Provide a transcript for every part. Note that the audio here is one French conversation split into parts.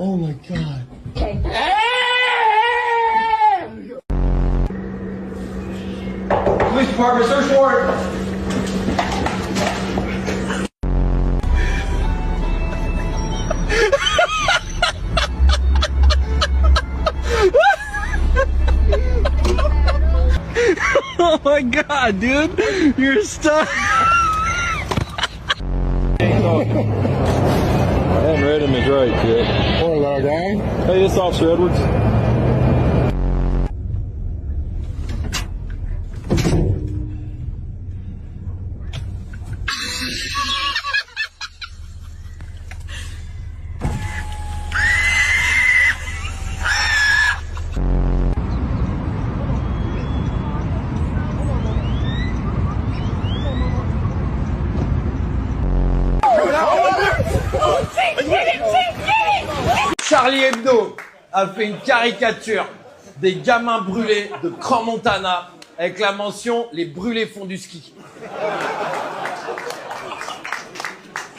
Oh my God. Okay. Police Department, search warrant. Oh my God, dude, you're stuck. I haven't read him his rights yet. Hello, guy. Hey, this is Officer Edwards. Charlie Hebdo a fait une caricature des gamins brûlés de Crans Montana avec la mention « Les brûlés font du ski ».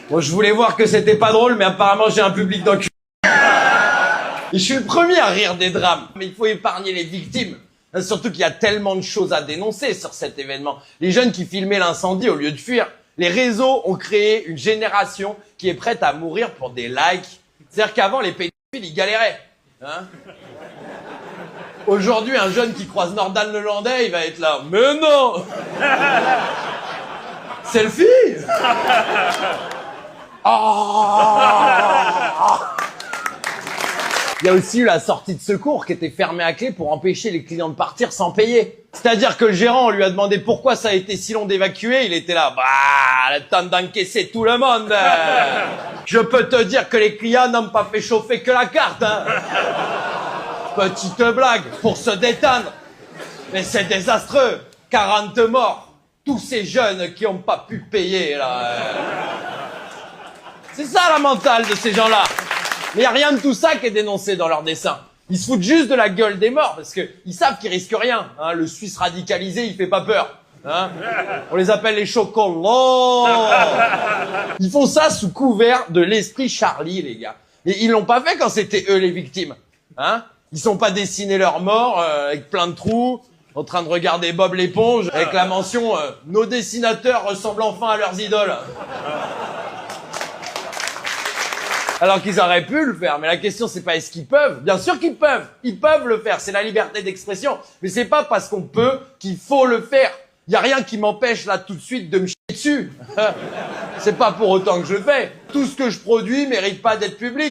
Bon, je voulais voir que c'était pas drôle, mais apparemment j'ai un public d'enculés. Et je suis le premier à rire des drames, mais il faut épargner les victimes. Surtout qu'il y a tellement de choses à dénoncer sur cet événement. Les jeunes qui filmaient l'incendie au lieu de fuir. Les réseaux ont créé une génération qui est prête à mourir pour des likes. C'est-à-dire qu'avant, les pédophiles, ils galéraient. Hein? Aujourd'hui, un jeune qui croise Nordan Lelandais, il va être là. Mais non! Selfie! Il y a aussi eu la sortie de secours qui était fermée à clé pour empêcher les clients de partir sans payer. C'est-à-dire que le gérant, on lui a demandé pourquoi ça a été si long d'évacuer. Il était là, bah, le temps d'encaisser tout le monde. Je peux te dire que les clients n'ont pas fait chauffer que la carte. Hein. Petite blague pour se détendre. Mais c'est désastreux. 40 morts. Tous ces jeunes qui n'ont pas pu payer, là. C'est ça la mentale de ces gens-là. Mais il n'y a rien de tout ça qui est dénoncé dans leurs dessins. Ils se foutent juste de la gueule des morts parce qu'ils savent qu'ils risquent rien. Hein, le Suisse radicalisé, il fait pas peur. Hein, on les appelle les chocolats. Ils font ça sous couvert de l'esprit Charlie, les gars. Et ils l'ont pas fait quand c'était eux les victimes. Hein, ils sont pas dessinés leurs morts avec plein de trous, en train de regarder Bob l'éponge avec la mention nos dessinateurs ressemblent enfin à leurs idoles. Alors qu'ils auraient pu le faire, mais la question c'est pas est-ce qu'ils peuvent. Bien sûr qu'ils peuvent, ils peuvent le faire, c'est la liberté d'expression. Mais c'est pas parce qu'on peut qu'il faut le faire. Y a rien qui m'empêche là tout de suite de me chier dessus. C'est pas pour autant que je le fais. Tout ce que je produis mérite pas d'être public.